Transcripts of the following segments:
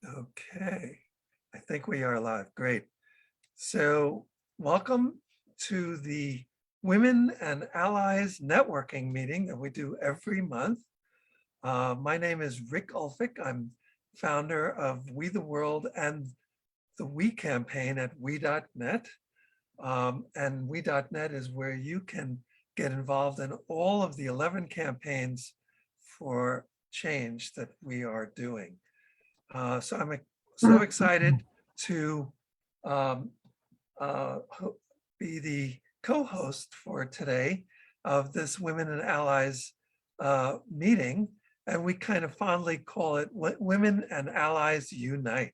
Okay, I think we are live. Great. So welcome to the Women and Allies Networking meeting that we do every month. My name is Rick Ulfik. I'm founder of We the World and the We campaign at we.net. And we.net is where you can get involved in all of the 11 campaigns for change that we are doing. So I'm so excited to be the co-host for today of this Women and Allies meeting. And we kind of fondly call it Women and Allies Unite.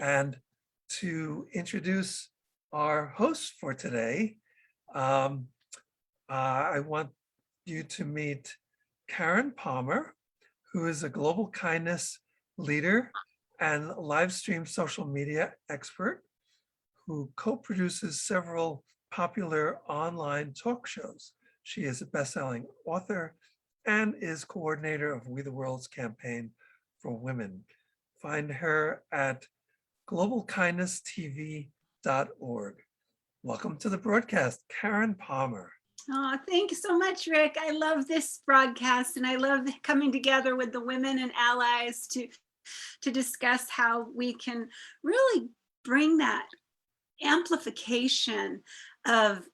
And to introduce our host for today, I want you to meet Karen Palmer, who is a global kindness leader and live stream social media expert who co-produces several popular online talk shows. She is a best-selling author and is coordinator of We the World's campaign for women. Find her at globalkindnesstv.org. Welcome to the broadcast, Karen Palmer. Oh, thank you so much, Rick. I love this broadcast and I love coming together with the women and allies to discuss how we can really bring that amplification of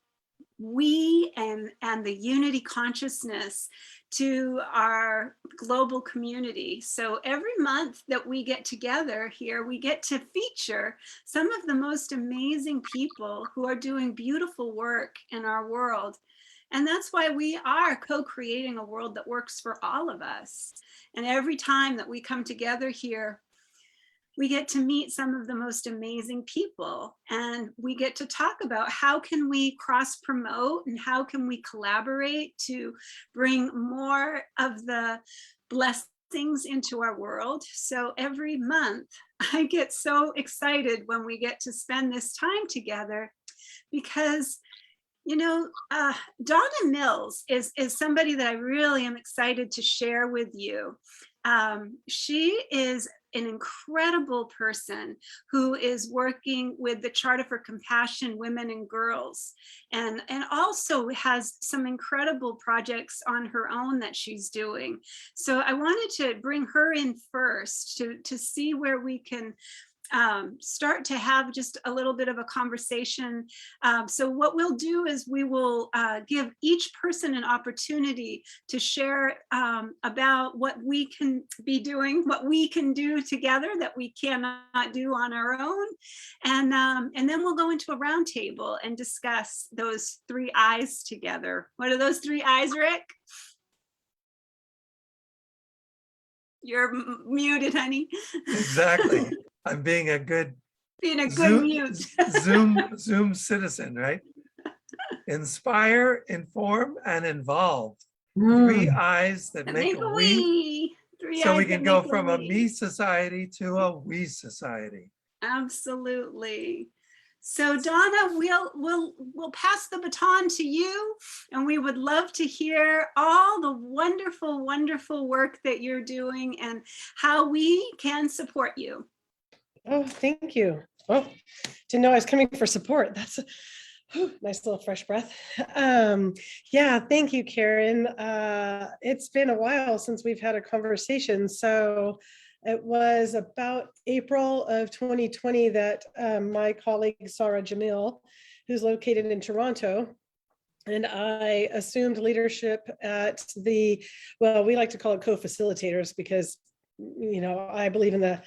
we and the unity consciousness to our global community. So every month that we get together here, we get to feature some of the most amazing people who are doing beautiful work in our world. And that's why we are co-creating a world that works for all of us. And every time that we come together here, we get to meet some of the most amazing people, and we get to talk about how can we cross promote and how can we collaborate to bring more of the blessings into our world. So every month I get so excited when we get to spend this time together because Donna Mills is somebody that I really am excited to share with you. She is an incredible person who is working with the Charter for Compassion, Women and Girls, and also has some incredible projects on her own that she's doing. So I wanted to bring her in first to see where we can start to have just a little bit of a conversation. So what we'll do is we will give each person an opportunity to share about what we can be doing, what we can do together that we cannot do on our own. And then we'll go into a roundtable and discuss those three I's together. What are those three I's, Rick? You're muted, honey. Exactly. I'm being a good mute. Zoom citizen, right? Inspire, inform, and involve. 3 I's that make a we. So we can go from a me society to a we society. Absolutely. So Donna, we'll pass the baton to you, and we would love to hear all the wonderful, wonderful work that you're doing and how we can support you. Oh, thank you. Oh, didn't know I was coming for support. That's a nice little fresh breath. Yeah, thank you, Karen. It's been a while since we've had a conversation. So it was about April of 2020 that my colleague, Sarah Jamil, who's located in Toronto, and I assumed leadership at well, we like to call it co-facilitators because, I believe in the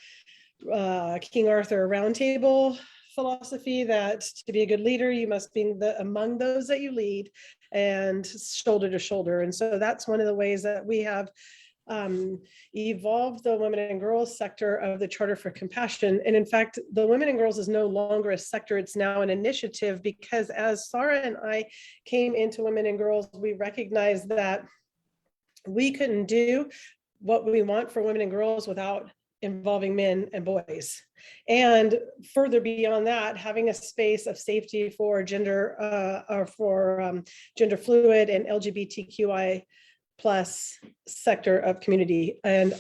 King Arthur Roundtable philosophy that to be a good leader, you must be among those that you lead and shoulder to shoulder. And so that's one of the ways that we have evolved the women and girls sector of the Charter for Compassion. And in fact, the women and girls is no longer a sector, it's now an initiative, because as Sarah and I came into women and girls, we recognized that we couldn't do what we want for women and girls without involving men and boys. And further beyond that, having a space of safety for gender fluid and LGBTQI plus sector of community. And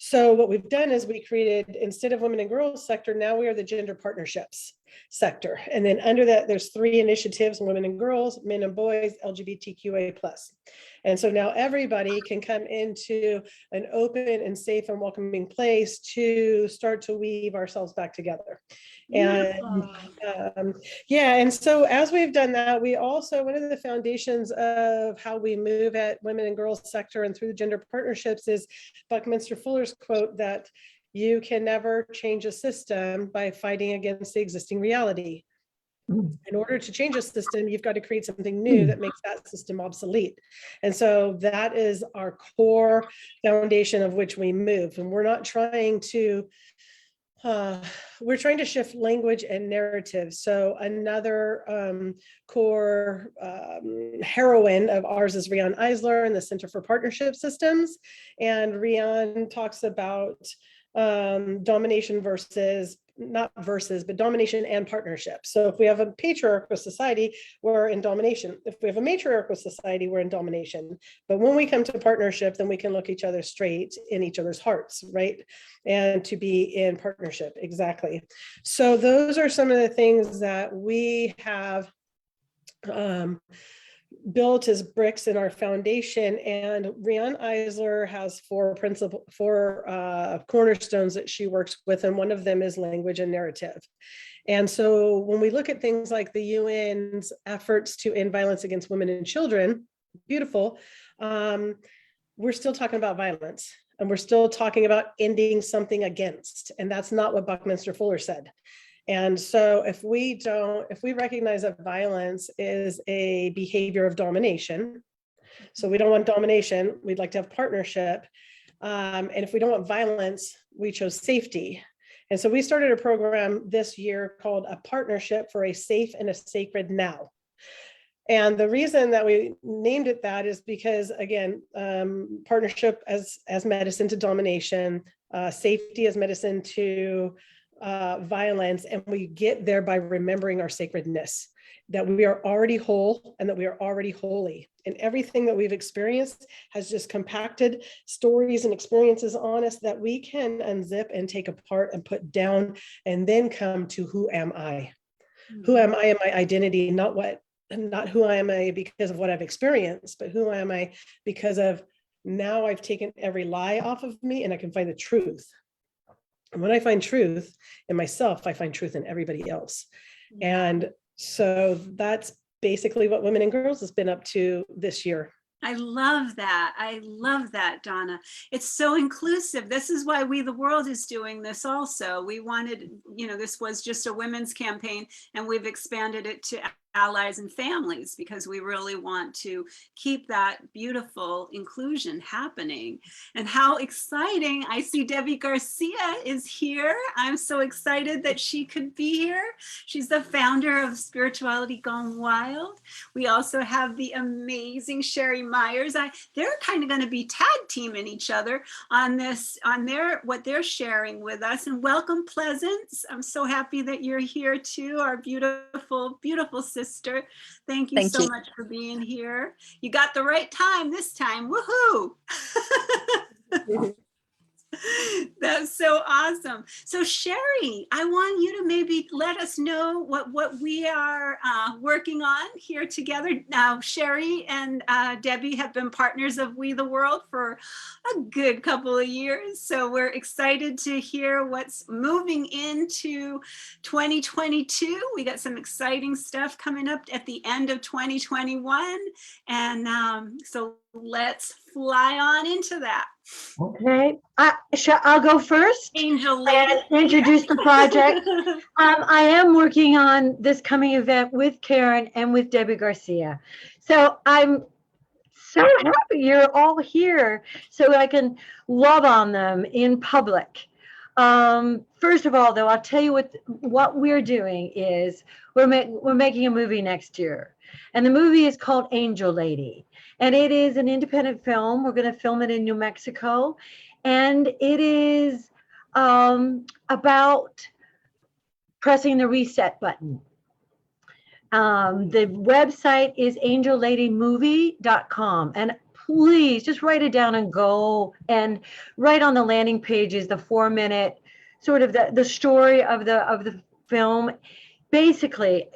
so what we've done is we created, instead of women and girls sector, now we are the gender partnerships sector. And then under that, there's 3 initiatives: women and girls, men and boys, LGBTQA+. And so now everybody can come into an open and safe and welcoming place to start to weave ourselves back together. And yeah, and so as we've done that, we also, one of the foundations of how we move at women and girls sector and through gender partnerships is Buckminster Fuller's quote that you can never change a system by fighting against the existing reality. In order to change a system, you've got to create something new that makes that system obsolete. And so that is our core foundation of which we move. And we're not trying to, we're trying to shift language and narrative. So another core heroine of ours is Rian Eisler and the Center for Partnership Systems. And Rian talks about domination versus, not versus, but domination and partnership. So if we have a patriarchal society, we're in domination. If we have a matriarchal society, we're in domination. But when we come to partnership, then we can look each other straight in each other's hearts, right? And to be in partnership, exactly. So those are some of the things that we have built as bricks in our foundation. And Rian Eisler has 4 cornerstones that she works with, and one of them is language and narrative. And so when we look at things like the UN's efforts to end violence against women and children, beautiful, we're still talking about violence, and we're still talking about ending something against, and that's not what Buckminster Fuller said. And so if we recognize that violence is a behavior of domination, so we don't want domination, we'd like to have partnership. And if we don't want violence, we chose safety. And so we started a program this year called A Partnership for a Safe and a Sacred Now. And the reason that we named it that is because, again, partnership as medicine to domination, safety as medicine to violence, and we get there by remembering our sacredness, that we are already whole and that we are already holy, and everything that we've experienced has just compacted stories and experiences on us that we can unzip and take apart and put down, and then come to who am I? Who am I in my identity? Not who I am because of what I've experienced, but who am I because of now I've taken every lie off of me and I can find the truth. And when I find truth in myself, I find truth in everybody else. And so that's basically what Women and Girls has been up to this year. I love that. I love that, Donna. It's so inclusive. This is why We the World is doing this also. We wanted, this was just a women's campaign, and we've expanded it to allies and families because we really want to keep that beautiful inclusion happening. And how exciting. I see Debbie Garcia is here. I'm so excited that she could be here. She's the founder of Spirituality Gone Wild. We also have the amazing Sherry Myers. They're kind of going to be tag teaming each other on this, what they're sharing with us. And welcome, Pleasance. I'm so happy that you're here too, our beautiful, beautiful sister. Thank you so much for being here. You got the right time this time. Woohoo! That's so awesome. So Sherry, I want you to maybe let us know what we are working on here together. Now, Sherry and Debbie have been partners of We the World for a good couple of years. So we're excited to hear what's moving into 2022. We got some exciting stuff coming up at the end of 2021. And so let's fly on into that. Okay, I'll go first. Angel Lady. And introduce the project. I am working on this coming event with Karen and with Debbie Garcia. So I'm so happy you're all here so I can love on them in public. First of all, though, I'll tell you what we're doing is we're making a movie next year. And the movie is called Angel Lady. And it is an independent film. We're going to film it in New Mexico. And it is about pressing the reset button. The website is angelladymovie.com. And please just write it down and go, and write on the landing pages the 4-minute sort of the story of the film. Basically,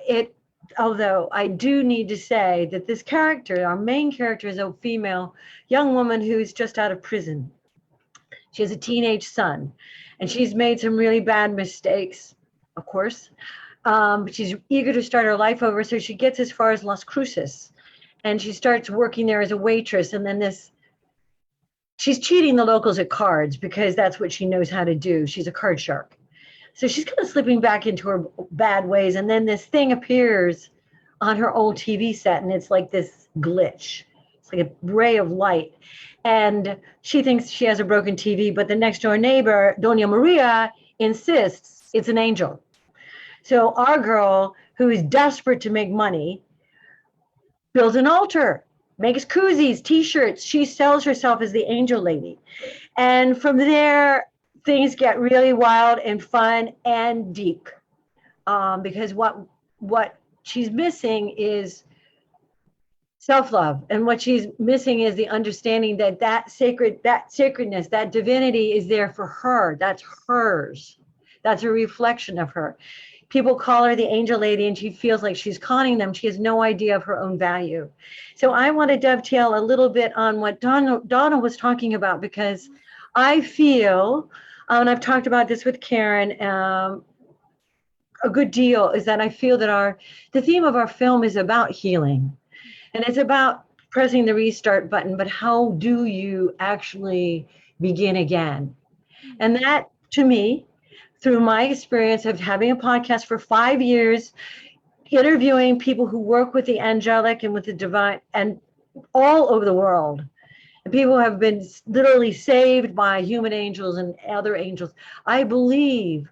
although I do need to say that this character, our main character, is a female young woman who's just out of prison. She has a teenage son, and she's made some really bad mistakes, of course. But she's eager to start her life over, so she gets as far as Las Cruces, and she starts working there as a waitress. And then she's cheating the locals at cards because that's what she knows how to do. She's a card shark. So she's kind of slipping back into her bad ways. And then this thing appears on her old TV set, and it's like this glitch. It's like a ray of light. And she thinks she has a broken TV, but the next door neighbor, Doña Maria, insists it's an angel. So our girl, who is desperate to make money, builds an altar, makes koozies, t-shirts. She sells herself as the angel lady. And from there, things get really wild and fun and deep, because what she's missing is self-love, and what she's missing is the understanding that sacredness, that divinity is there for her. That's hers. That's a reflection of her. People call her the angel lady, and she feels like she's conning them. She has no idea of her own value. So I want to dovetail a little bit on what Donna was talking about, because I feel, and I've talked about this with Karen a good deal, is that I feel that the theme of our film is about healing, and it's about pressing the restart button, but how do you actually begin again? And that, to me, through my experience of having a podcast for 5 years, interviewing people who work with the angelic and with the divine, and all over the world, and people have been literally saved by human angels and other angels. I believe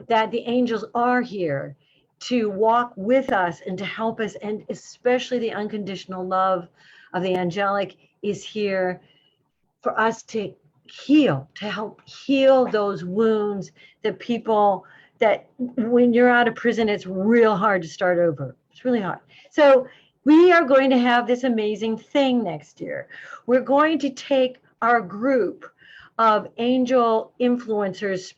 that the angels are here to walk with us and to help us, and especially the unconditional love of the angelic is here for us to heal, to help heal those wounds that when you're out of prison, it's real hard to start over. It's really hard. So we are going to have this amazing thing next year. We're going to take our group of angel influencers.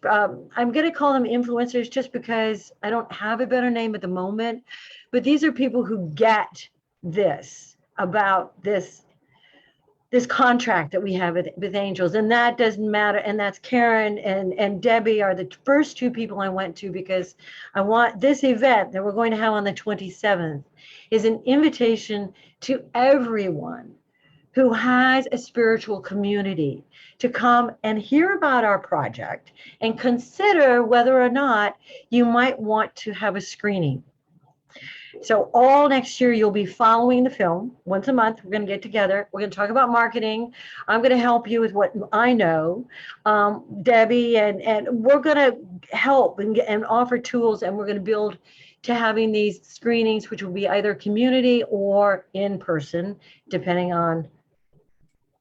I'm going to call them influencers just because I don't have a better name at the moment, but these are people who get this about this contract that we have with angels, and that doesn't matter. And that's Karen and Debbie are the first two people I went to, because I want this event that we're going to have on the 27th is an invitation to everyone who has a spiritual community to come and hear about our project and consider whether or not you might want to have a screening. So all next year, you'll be following the film once a month. We're going to get together. We're going to talk about marketing. I'm going to help you with what I know, Debbie, and we're going to help and offer tools, and we're going to build to having these screenings, which will be either community or in person, depending on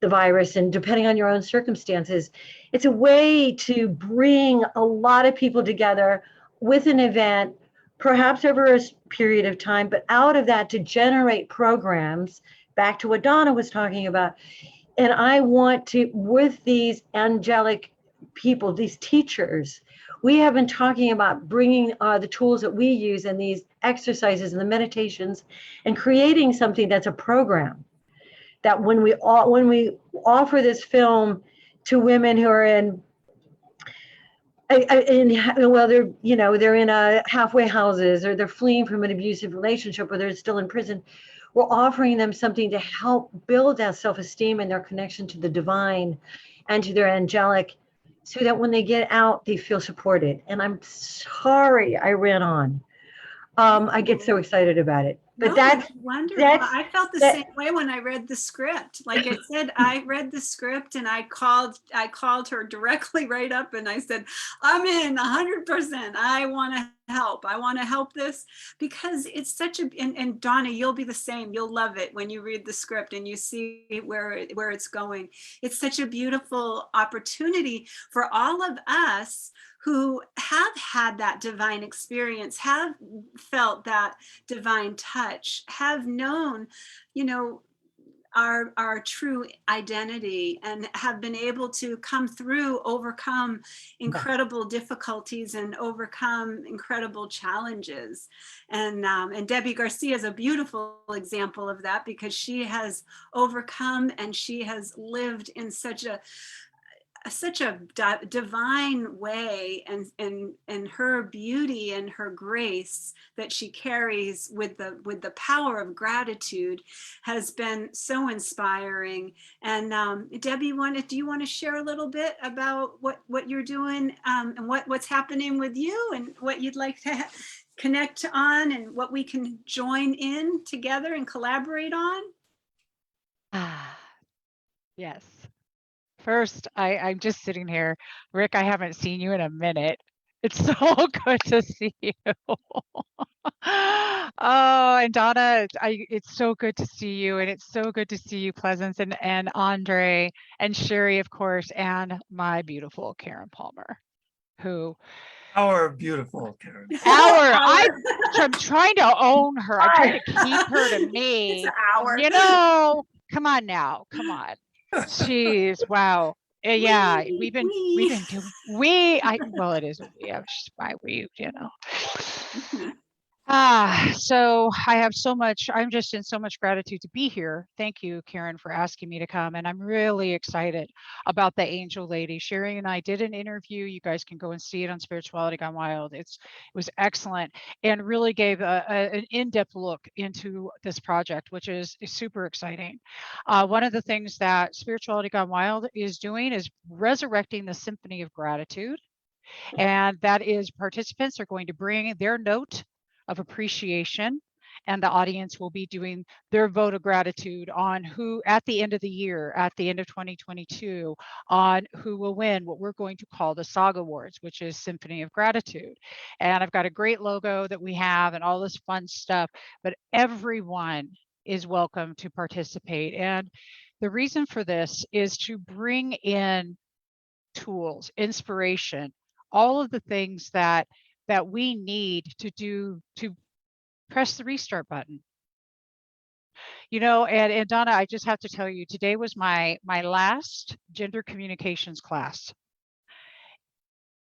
the virus and depending on your own circumstances. It's a way to bring a lot of people together with an event, perhaps over a period of time, but out of that to generate programs, back to what Donna was talking about. And I want to, with these angelic people, these teachers, we have been talking about bringing the tools that we use and these exercises and the meditations and creating something that's a program that when we offer this film to women who are in they're in halfway houses, or they're fleeing from an abusive relationship, or they're still in prison, we're offering them something to help build that self-esteem and their connection to the divine and to their angelic, so that when they get out, they feel supported. And I'm sorry I ran on. I get so excited about it. But that's wonderful. I felt the same way when I read the script. Like I said, I read the script and I called her directly right up and I said, I'm in 100%. I want to help. I want to help this, because it's such and Donna, you'll be the same. You'll love it when you read the script and you see where it's going. It's such a beautiful opportunity for all of us who have had that divine experience, have felt that divine touch, have known, our true identity and have been able to come through, overcome incredible difficulties and overcome incredible challenges. And Debbie Garcia is a beautiful example of that, because she has overcome and she has lived in such a divine way, and her beauty and her grace that she carries with the power of gratitude has been so inspiring. And Debbie, do you want to share a little bit about what you're doing, and what's happening with you, and what you'd like to connect on, and what we can join in together and collaborate on? Yes. First, I'm just sitting here. Rick, I haven't seen you in a minute. It's so good to see you. Oh, and Donna, it's so good to see you, and it's so good to see you, Pleasance, and Andre, and Sherry, of course, and my beautiful Karen Palmer, who Our beautiful Karen. I'm trying to own her. I'm trying to keep her to me. It's our. You know, come on now, come on. Jeez, wow. Yeah, we've been doing well, it is a we, I was just my we, you know. So I'm just in so much gratitude to be here. Thank you, Karen, for asking me to come. And I'm really excited about the angel lady. Sherry and I did an interview. You guys can go and see it on Spirituality Gone Wild. It was excellent, and really gave an in-depth look into this project, which is super exciting. One of the things that Spirituality Gone Wild is doing is resurrecting the Symphony of Gratitude. And that is, participants are going to bring their note of appreciation, and the audience will be doing their vote of gratitude on who, at the end of the year, at the end of 2022, on who will win what we're going to call the Saga Awards, which is Symphony of Gratitude. And I've got a great logo that we have and all this fun stuff, but everyone is welcome to participate. And the reason for this is to bring in tools, inspiration, all of the things that we need to press the restart button. You know, and Donna, I just have to tell you, today was my last gender communications class.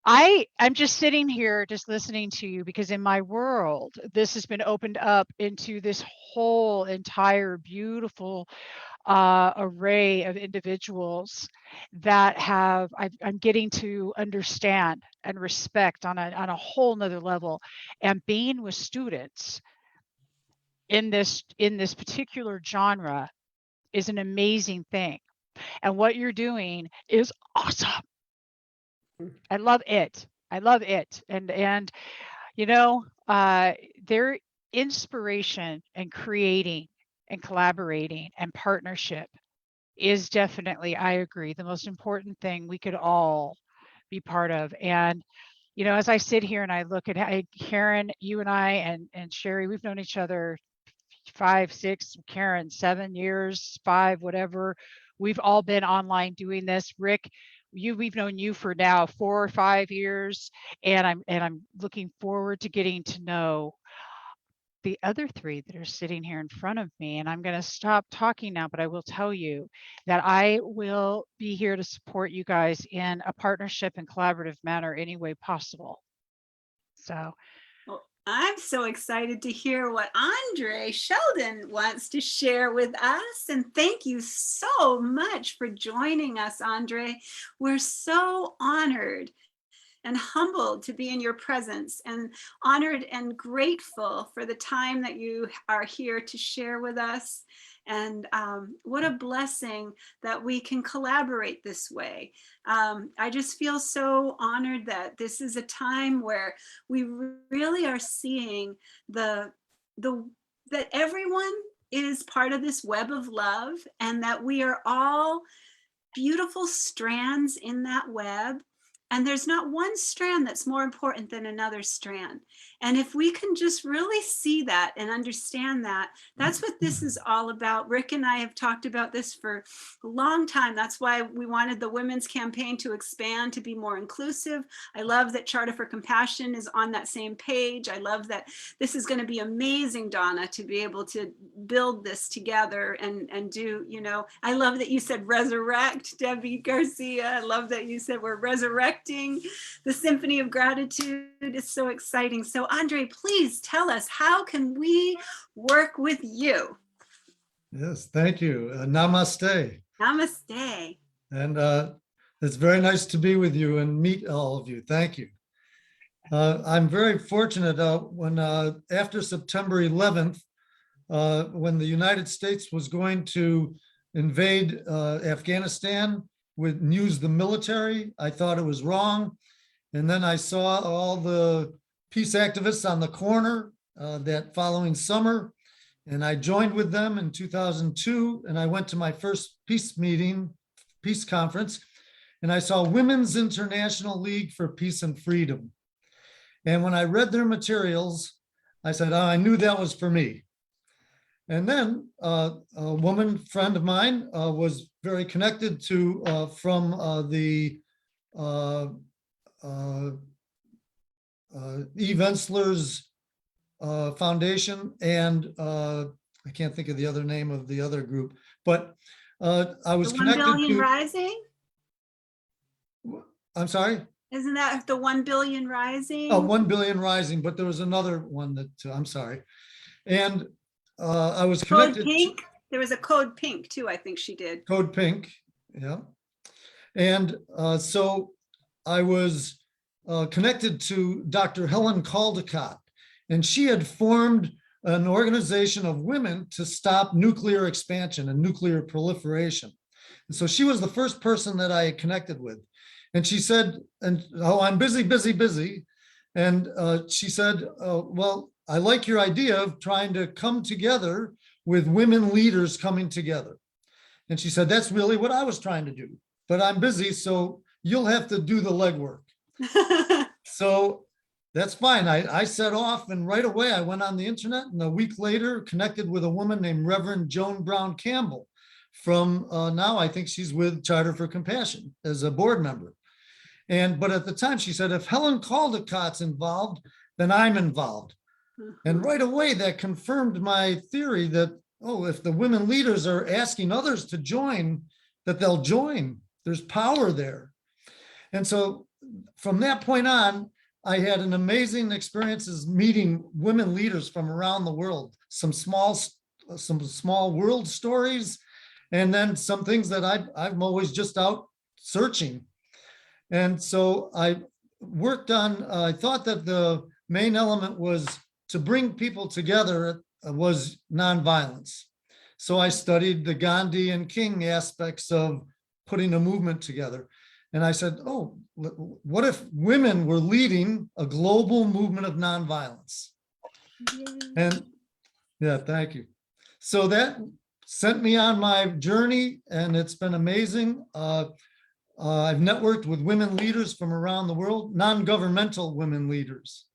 I'm just sitting here just listening to you, because in my world, this has been opened up into this whole entire beautiful array of individuals that I'm getting to understand and respect on a whole nother level. And being with students in this particular genre is an amazing thing. And what you're doing is awesome. I love it. And you know, their inspiration and creating and collaborating and partnership is definitely, I agree, the most important thing we could all be part of. And, you know, as I sit here and I look at Karen, you and I and Sherry, we've known each other 5, 6, Karen, 7 years, 5, whatever. We've all been online doing this. Rick, we've known you for now 4 or 5 years, and I'm looking forward to getting to know the other 3 that are sitting here in front of me. And I'm going to stop talking now, but I will tell you that I will be here to support you guys in a partnership and collaborative manner any way possible. So Well, I'm so excited to hear what Andre Sheldon wants to share with us. And thank you so much for joining us, Andre. We're so honored and humbled to be in your presence, and honored and grateful for the time that you are here to share with us. And what a blessing that we can collaborate this way. I just feel so honored that this is a time where we really are seeing that everyone is part of this web of love, and that we are all beautiful strands in that web. And there's not one strand that's more important than another strand. And if we can just really see that and understand that, that's what this is all about. Rick and I have talked about this for a long time. That's why we wanted the women's campaign to expand, to be more inclusive. I love that Charter for Compassion is on that same page. I love that this is going to be amazing, Donna, to be able to build this together and do, you know, I love that you said resurrect, Debbie Garcia. I love that you said we're resurrecting the Symphony of Gratitude. Is so exciting. So Andre, please tell us, how can we work with you? Yes, thank you. Namaste. Namaste. And it's very nice to be with you and meet all of you. Thank you. I'm very fortunate when after September 11th, when the United States was going to invade Afghanistan and use the military, I thought it was wrong. And then I saw all the peace activists on the corner that following summer, and I joined with them in 2002, and I went to my first peace meeting, peace conference, and I saw Women's International League for Peace and Freedom. And when I read their materials, I said, oh, I knew that was for me. And then a woman friend of mine was very connected to from the Eve Ensler's foundation, and I can't think of the other name of the other group, but I was The 1 connected Billion to. Rising? I'm sorry? Isn't that the 1 Billion Rising? Oh, 1 Billion Rising, but there was another one that, I'm sorry. And I was Code connected. Pink? There was a Code Pink too, I think she did. Code Pink, yeah. And so I was connected to Dr. Helen Caldicott, and she had formed an organization of women to stop nuclear expansion and nuclear proliferation. And so she was the first person that I connected with. And she said, oh, I'm busy, busy, busy. And she said, well, I like your idea of trying to come together with women leaders coming together. And she said, that's really what I was trying to do, but I'm busy, so you'll have to do the legwork. So that's fine. I set off, and right away I went on the internet, and a week later connected with a woman named Reverend Joan Brown Campbell from now I think she's with Charter for Compassion as a board member. But at the time she said, if Helen Caldicott's involved, then I'm involved. And right away that confirmed my theory that, oh, if the women leaders are asking others to join, that they'll join. There's power there. And so from that point on, I had an amazing experiences meeting women leaders from around the world, some small world stories, and then some things that I'm always just out searching. And so I worked on, I thought that the main element was to bring people together was nonviolence. So I studied the Gandhi and King aspects of putting a movement together. And I said, oh, what if women were leading a global movement of nonviolence? And yeah, thank you. So that sent me on my journey, and it's been amazing. I've networked with women leaders from around the world, non-governmental women leaders.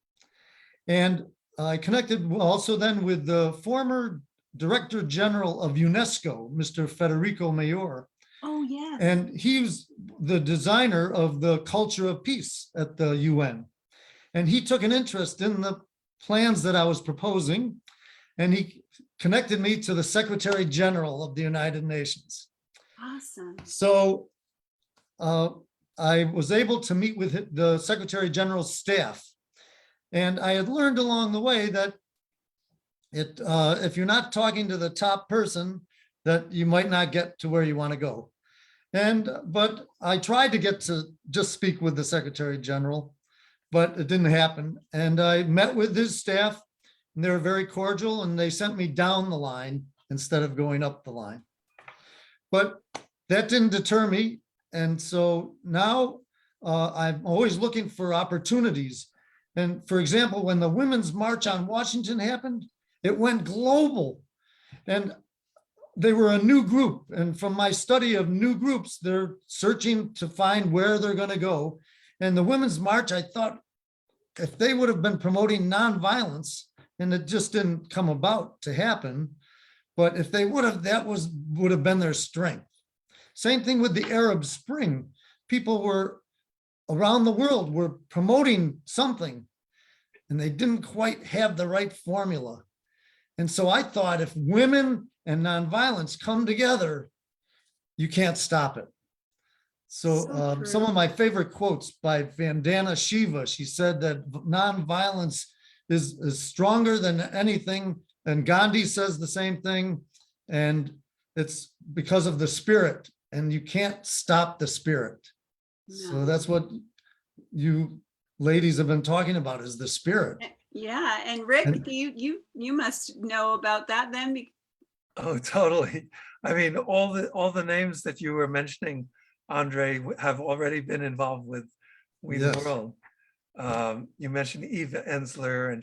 And I connected also then with the former Director General of UNESCO, Mr. Federico Mayor. Oh, yes. And he was the designer of the culture of peace at the UN. And he took an interest in the plans that I was proposing, and he connected me to the Secretary General of the United Nations. Awesome. So I was able to meet with the Secretary General's staff. And I had learned along the way that if you're not talking to the top person, that you might not get to where you want to go. But I tried to get to just speak with the Secretary General, but it didn't happen. And I met with his staff, and they were very cordial, and they sent me down the line instead of going up the line. But that didn't deter me. And so now I'm always looking for opportunities. And for example, when the Women's March on Washington happened, it went global. And they were a new group. And from my study of new groups, they're searching to find where they're going to go. And the Women's March, I thought, if they would have been promoting nonviolence, and it just didn't come about to happen, but if they would have, would have been their strength. Same thing with the Arab Spring. People were around the world were promoting something, and they didn't quite have the right formula. And so I thought if women and nonviolence come together, you can't stop it. So some of my favorite quotes by Vandana Shiva, she said that nonviolence is stronger than anything. And Gandhi says the same thing. And it's because of the spirit, and you can't stop the spirit. So No. that's what you ladies have been talking about, is the spirit. Yeah, and Rick, And- you must know about that then. Oh, totally. I mean, all the names that you were mentioning, Andre, have already been involved with We the Yes. World. You mentioned Eva Ensler, and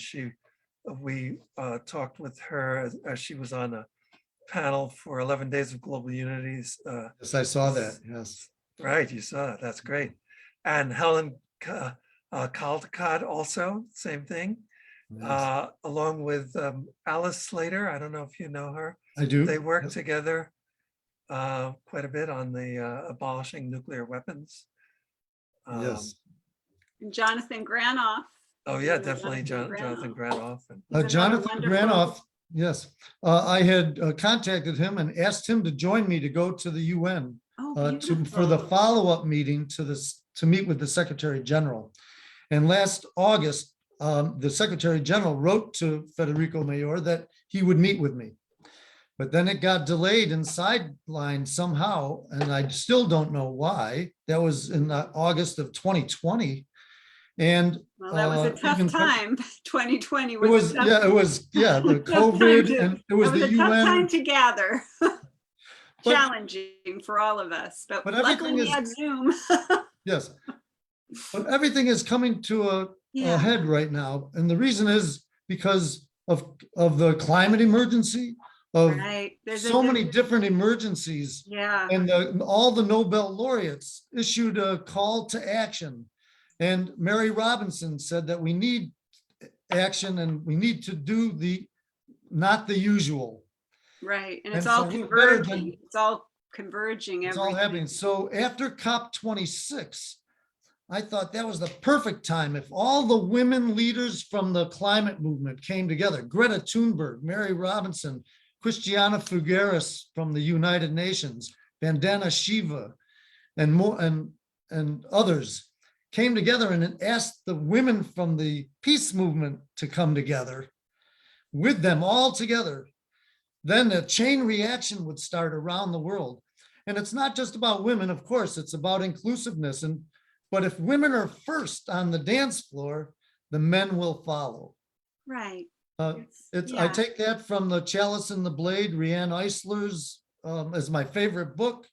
we talked with her as she was on a panel for 11 Days of Global Unities. Yes, I saw that. Yes. Right, you saw that. That's great. And Helen Caldecott also, same thing. Yes. Along with Alice Slater. I don't know if you know her. I do. They work Yes. together quite a bit on the abolishing nuclear weapons. Yes. And Jonathan Granoff. Oh yeah, You know, definitely Jonathan Granoff. And He's another Jonathan wonderful- Granoff, yes. I had contacted him and asked him to join me to go to the UN Oh, for the beautiful. follow-up meeting to meet with the Secretary General. And last August, the Secretary General wrote to Federico Mayor that he would meet with me. But then it got delayed and sidelined somehow, and I still don't know why. That was in August of 2020. And Well, that was a tough even- time. 2020 It was. was, a tough- the tough time COVID, to- and it was that the a tough time UN. to gather. But- Challenging for all of us, but But luckily everything we is- had Zoom. Yes. But everything is coming to a Yeah, head right now. And the reason is because of the climate emergency, of right. There's so many different emergencies. Yeah, And all the Nobel laureates issued a call to action. And Mary Robinson said that we need action, and we need to do not the usual. right. And And it's all so we're better than- converging. It's all converging. It's all everything. happening. So after COP26, I thought that was the perfect time. If all the women leaders from the climate movement came together, Greta Thunberg, Mary Robinson, Christiana Figueres from the United Nations, Vandana Shiva, and more, and others came together and asked the women from the peace movement to come together with them all together, then a chain reaction would start around the world. And it's not just about women, of course, it's about inclusiveness. But if women are first on the dance floor, the men will follow. Right. I Yeah. take that from The Chalice and the Blade, Riane Eisler's, as my favorite book.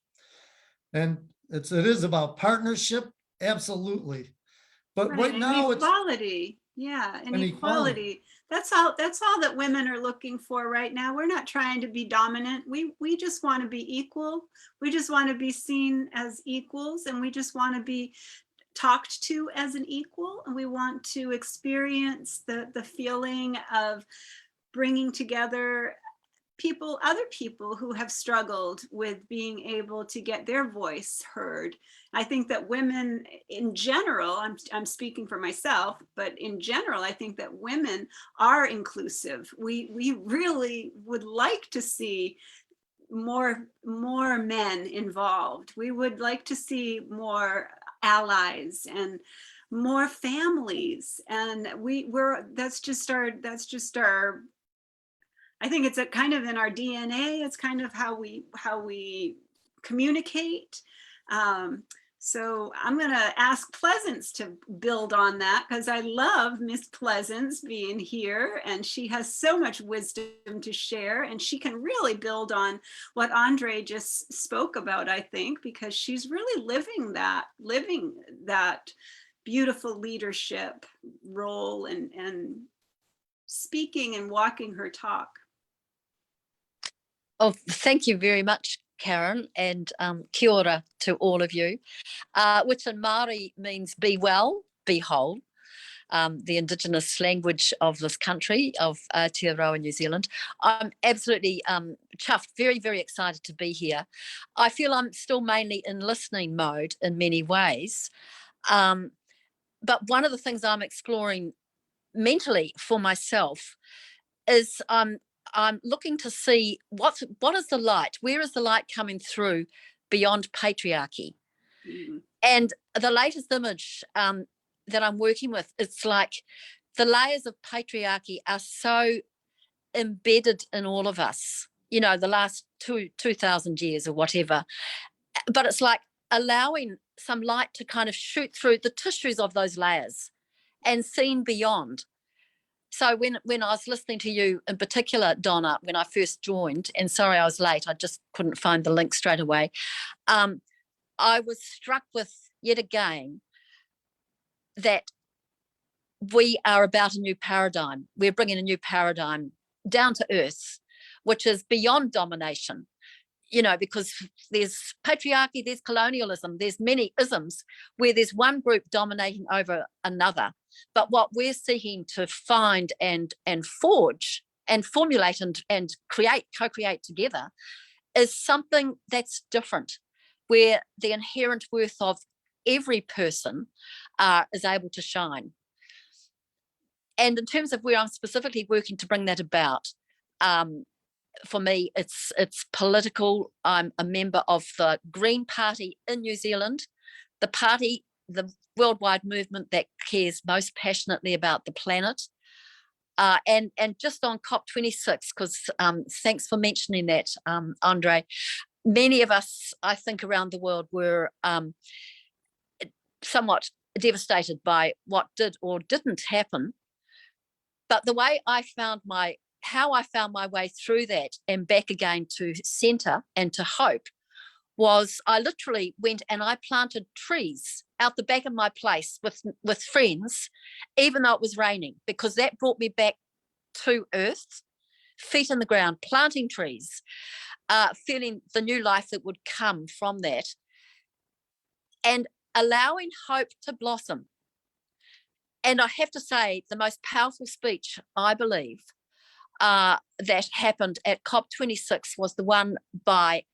And it is about partnership, absolutely. But right and now it's equality. Yeah, and And equality. That's all that women are looking for right now. We're not trying to be dominant. We just want to be equal. We just want to be seen as equals, and we just want to be talked to as an equal, and we want to experience the feeling of bringing together other people who have struggled with being able to get their voice heard. I think that women in general, I'm speaking for myself, but in general, I think that women are inclusive. We really would like to see more men involved. We would like to see more allies and more families, and that's just our I think it's a kind of in our DNA. It's kind of how we communicate. So I'm going to ask Pleasance to build on that, because I love Miss Pleasance being here, and she has so much wisdom to share, and she can really build on what Andre just spoke about, I think, because she's really living that beautiful leadership role and speaking and walking her talk. Oh, thank you very much, Karen, and kia ora to all of you, which in Māori means be well, be whole. the Indigenous language of this country, of Aotearoa, New Zealand. I'm absolutely chuffed, very, very excited to be here. I feel I'm still mainly in listening mode in many ways. But one of the things I'm exploring mentally for myself is I'm looking to see what is the light, where is the light coming through beyond patriarchy. And the latest image that I'm working with, it's like the layers of patriarchy are so embedded in all of us, you know, the last 2,000 years or whatever. But it's like allowing some light to kind of shoot through the tissues of those layers and seen beyond. So when I was listening to you in particular, Donna, when I first joined, and sorry I was late, I just couldn't find the link straight away, I was struck with, yet again, that we are about a new paradigm. We're bringing a new paradigm down to earth, which is beyond domination, you know, because there's patriarchy, there's colonialism, there's many isms where there's one group dominating over another. But what we're seeking to find and forge and formulate and create, co-create together is something that's different, where the inherent worth of every person is able to shine. And in terms of where I'm specifically working to bring that about, for me, it's political. I'm a member of the Green Party in New Zealand, the party, the worldwide movement that cares most passionately about the planet. And just on COP26, because thanks for mentioning that, Andre. Many of us, I think, around the world were somewhat devastated by what did or didn't happen. But the way how I found my way through that and back again to centre and to hope was I literally went and I planted trees out the back of my place with friends, even though it was raining, because that brought me back to earth, feet in the ground, planting trees, feeling the new life that would come from that, and allowing hope to blossom. And I have to say, the most powerful speech, I believe, that happened at COP26 was the one by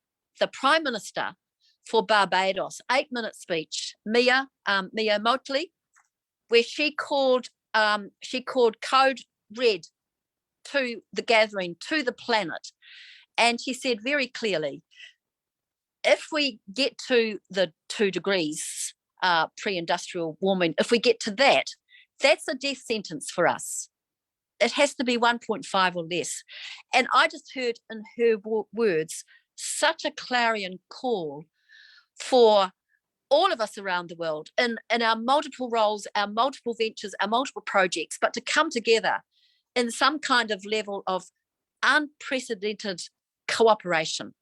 the Prime Minister for Barbados, 8-minute speech, Mia Mottley, where she called code red to the gathering, to the planet. And she said very clearly, if we get to the 2 degrees pre-industrial warming, if we get to that, that's a death sentence for us. It has to be 1.5 or less. And I just heard in her words such a clarion call for all of us around the world in our multiple roles, our multiple ventures, our multiple projects, but to come together in some kind of level of unprecedented cooperation.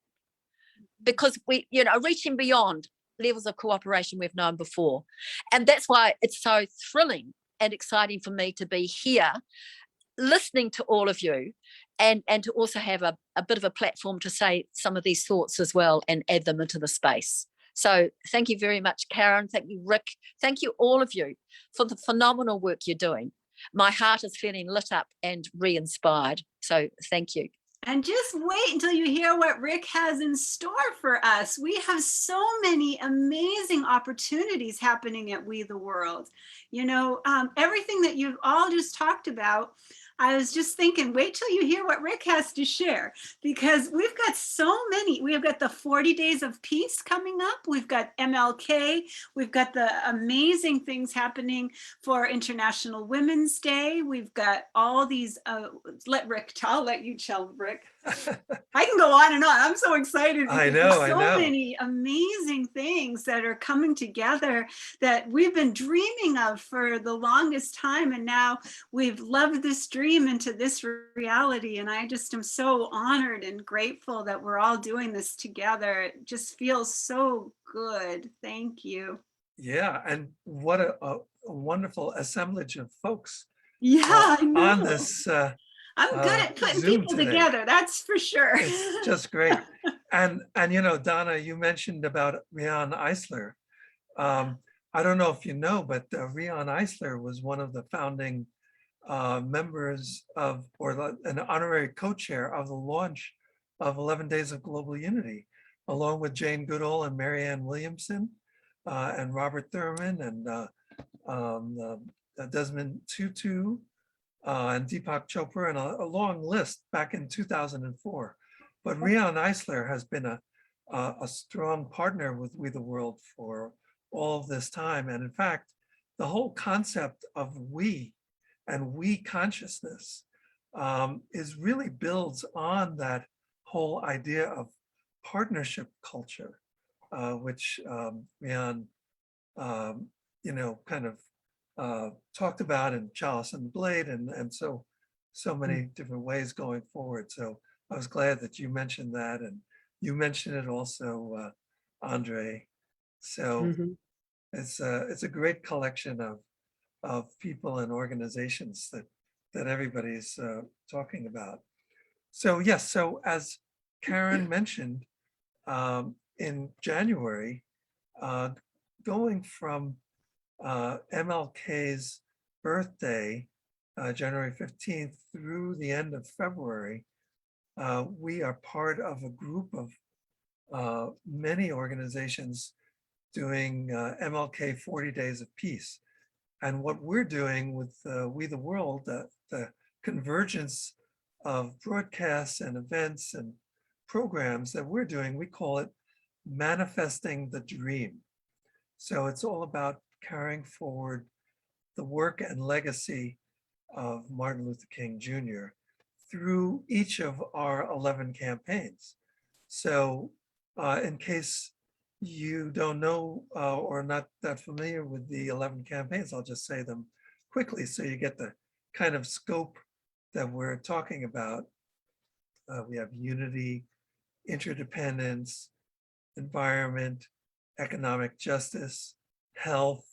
Because we, you know, reaching beyond levels of cooperation we've known before. And that's why it's so thrilling and exciting for me to be here listening to all of you and to also have a bit of a platform to say some of these thoughts as well and add them into the space. So thank you very much, Karen. Thank you, Rick. Thank you, all of you, for the phenomenal work you're doing. My heart is feeling lit up and re-inspired. So thank you. And just wait until you hear what Rick has in store for us. We have so many amazing opportunities happening at We the World. You know, everything that you've all just talked about, I was just thinking, wait till you hear what Rick has to share, because we've got so many. We've got the 40 Days of Peace coming up. We've got MLK. We've got the amazing things happening for International Women's Day. We've got all these, I'll let you tell, Rick. I can go on and on. I'm so excited. I know. So many amazing things that are coming together that we've been dreaming of for the longest time. And now we've loved this dream into this reality. And I just am so honored and grateful that we're all doing this together. It just feels so good. Thank you. Yeah. And what a wonderful assemblage of folks Yeah, I know. on this. I'm good at putting Zoom people today. together, that's for sure. It's just great. And you know, Donna, you mentioned about Rian Eisler. I don't know if you know, but Rion Eisler was one of the founding members of, an honorary co-chair of the launch of 11 Days of Global Unity, along with Jane Goodall and Marianne Williamson and Robert Thurman and Desmond Tutu and Deepak Chopra, and a long list back in 2004. But Rion Eisler has been a strong partner with We the World for all of this time. And in fact, the whole concept of we and we consciousness is really builds on that whole idea of partnership culture, which Rion, kind of talked about in Chalice and the Blade, and so many different ways going forward. So I was glad that you mentioned that, and you mentioned it also, Andre. So Mhm. it's a great collection of people and organizations that everybody's talking about. So yes, so as Karen mentioned, in January, going from MLK's birthday, January 15th, through the end of February, we are part of a group of many organizations doing MLK 40 Days of Peace. And what we're doing with We the World, the convergence of broadcasts and events and programs that we're doing, we call it Manifesting the Dream. So it's all about carrying forward the work and legacy of Martin Luther King Jr. through each of our 11 campaigns. So in case you don't know or not that familiar with the 11 campaigns, I'll just say them quickly so you get the kind of scope that we're talking about. We have unity, interdependence, environment, economic justice, health,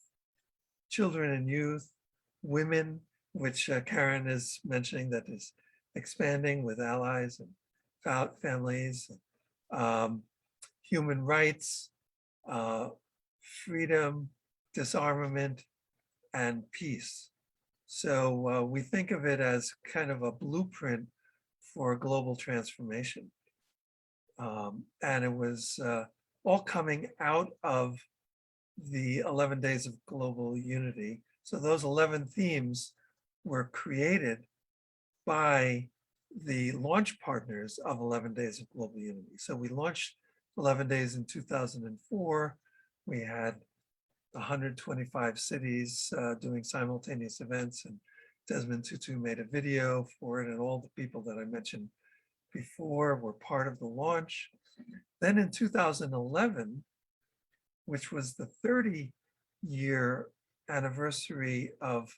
children and youth, women, which Karen is mentioning, that is expanding with allies and families, human rights, freedom, disarmament, and peace. So we think of it as kind of a blueprint for global transformation. And it was all coming out of the 11 Days of Global Unity. So those 11 themes were created by the launch partners of 11 Days of Global Unity. So we launched 11 Days in 2004. We had 125 cities doing simultaneous events, and Desmond Tutu made a video for it, and all the people that I mentioned before were part of the launch. Then in 2011, which was the 30-year anniversary of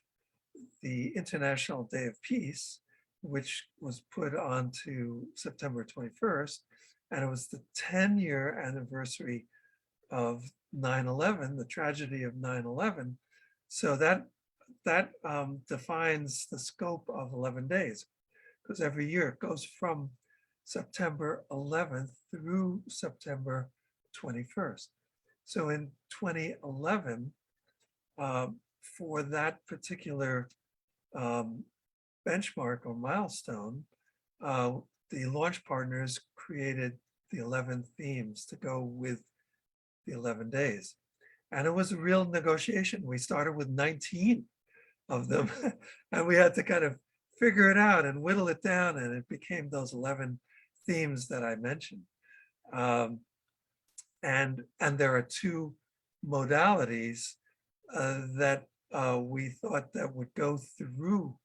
the International Day of Peace, which was put on to September 21st, and it was the 10-year anniversary of 9/11, the tragedy of 9/11. So that defines the scope of 11 days, because every year it goes from September 11th through September 21st. So in 2011, for that particular benchmark or milestone, the launch partners created the 11 themes to go with the 11 days. And it was a real negotiation. We started with 19 of them, and we had to kind of figure it out and whittle it down, and it became those 11 themes that I mentioned. And there are two modalities that we thought that would go through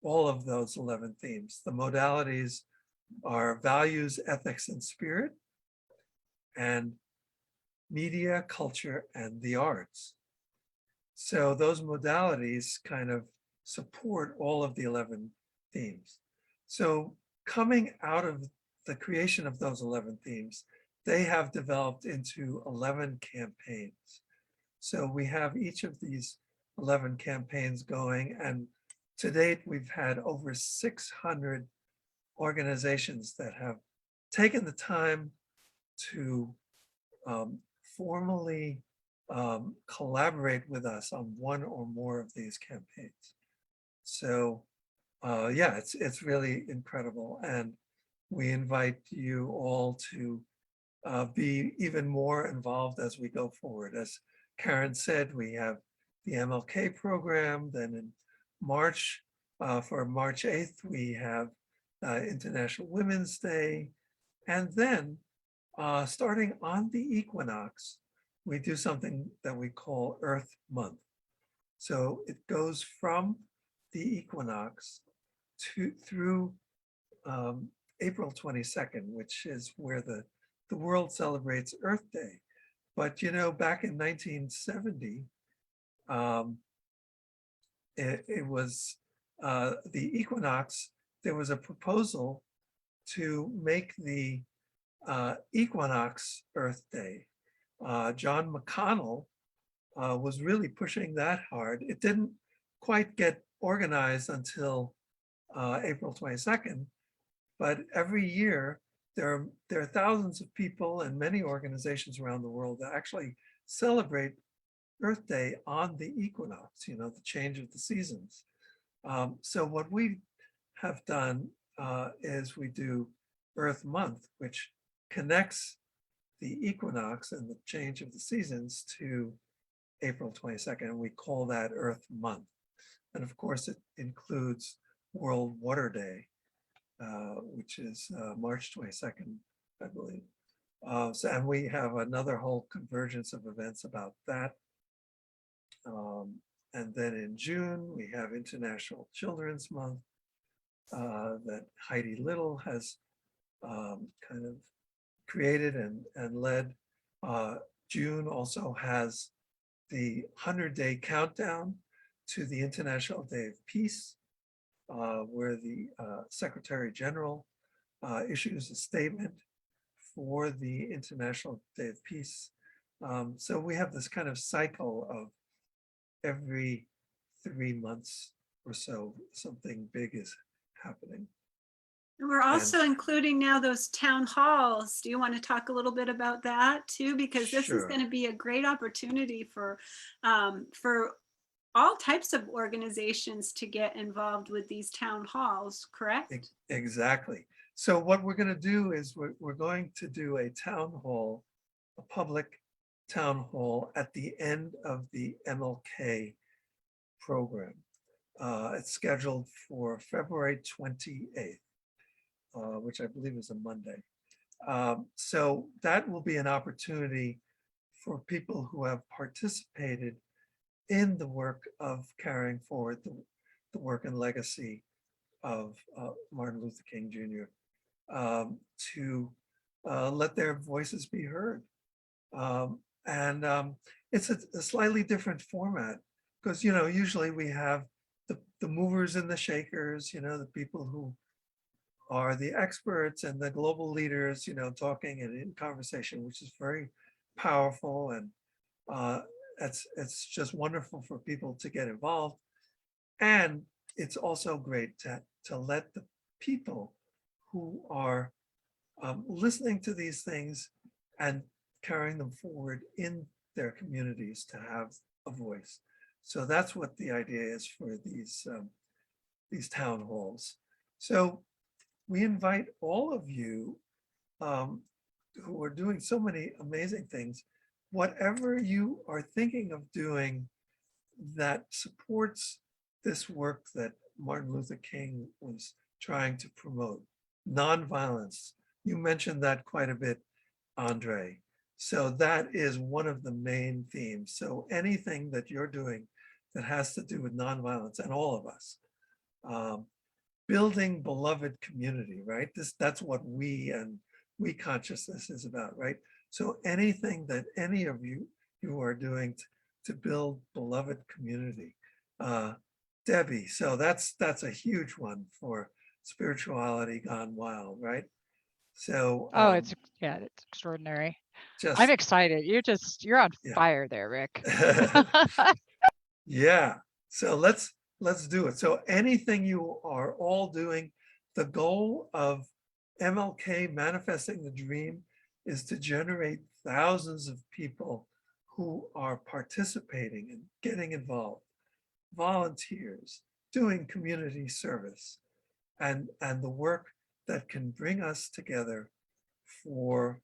all of those 11 themes. The modalities are values, ethics, and spirit, and media, culture, and the arts. So those modalities kind of support all of the 11 themes. So coming out of the creation of those 11 themes, they have developed into 11 campaigns. So we have each of these 11 campaigns going, and to date, we've had over 600 organizations that have taken the time to formally collaborate with us on one or more of these campaigns. So yeah, it's really incredible. And we invite you all to be even more involved as we go forward. As Karen said, we have the MLK program. Then in March, for March 8th, we have International Women's Day. And then starting on the equinox, we do something that we call Earth Month. So it goes from the equinox through April 22nd, which is where the world celebrates Earth Day. But you know, back in 1970, it was the equinox. There was a proposal to make the Equinox Earth Day. John McConnell was really pushing that hard. It didn't quite get organized until April 22nd, but every year there are thousands of people and many organizations around the world that actually celebrate Earth Day on the equinox, you know, the change of the seasons. So what we have done is we do Earth Month, which connects the equinox and the change of the seasons to April 22nd, and we call that Earth Month. And of course, it includes World Water Day, which is March 22nd, I believe. And we have another whole convergence of events about that. And then in June, we have International Children's Month that Heidi Little has kind of created and led. June also has the 100-day countdown to the International Day of Peace, where the Secretary General issues a statement for the International Day of Peace. So we have this kind of cycle of every 3 months or so, something big is happening. We're also including now those town halls. Do you want to talk a little bit about that too? Because this is Sure. going to be a great opportunity for all types of organizations to get involved with these town halls, correct? Exactly. So what we're going to do is we're going to do a town hall, a public town hall at the end of the MLK program. It's scheduled for February 28th, which I believe is a Monday. So that will be an opportunity for people who have participated in the work of carrying forward the work and legacy of Martin Luther King Jr. To let their voices be heard. It's a slightly different format because, you know, usually we have the movers and the shakers, you know, the people who are the experts and the global leaders, you know, talking and in conversation, which is very powerful. And it's just wonderful for people to get involved. And it's also great to let the people who are listening to these things and carrying them forward in their communities to have a voice. So that's what the idea is for these town halls. So we invite all of you who are doing so many amazing things, whatever you are thinking of doing that supports this work that Martin Luther King was trying to promote, nonviolence. You mentioned that quite a bit, Andre. So that is one of the main themes. So anything that you're doing that has to do with nonviolence, and all of us, building beloved community, right? That's what we consciousness is about, right? So anything that any of you are doing to build beloved community. Debbie, so that's a huge one for spirituality gone wild, right? So it's extraordinary. just I'm excited. You're on Yeah. fire there, Rick. Yeah, so let's do it. So anything you are all doing, the goal of MLK Manifesting the Dream is to generate thousands of people who are participating and getting involved, volunteers, doing community service, and the work that can bring us together for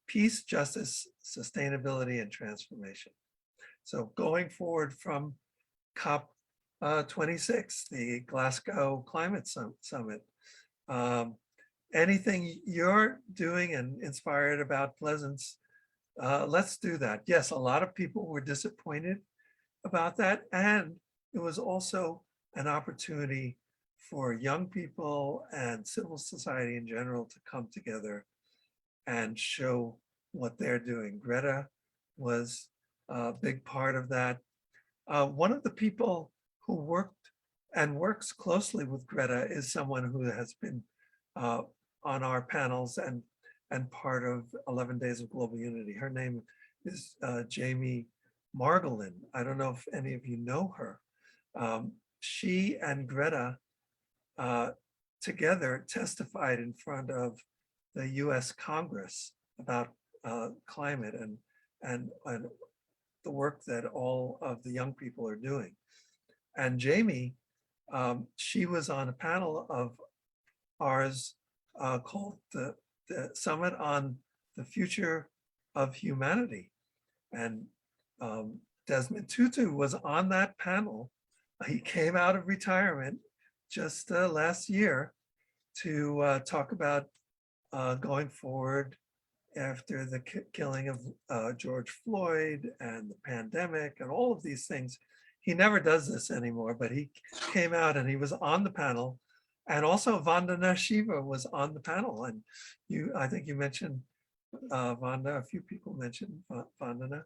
peace, justice, sustainability, and transformation. So going forward from COP 26, the Glasgow Climate Summit, anything you're doing and inspired about Pleasance, let's do that. Yes, a lot of people were disappointed about that. And it was also an opportunity for young people and civil society in general to come together and show what they're doing. Greta was a big part of that. One of the people who worked and works closely with Greta is someone who has been on our panels and part of 11 Days of Global Unity. Her name is Jamie Margolin. I don't know if any of you know her. She and Greta together testified in front of the US Congress about climate and the work that all of the young people are doing. And Jamie, she was on a panel of ours called the Summit on the Future of Humanity. And Desmond Tutu was on that panel. He came out of retirement just last year to talk about going forward after the killing of George Floyd and the pandemic and all of these things. He never does this anymore, but he came out and he was on the panel. And also Vandana Shiva was on the panel. And I think you mentioned Vanda, a few people mentioned Vandana.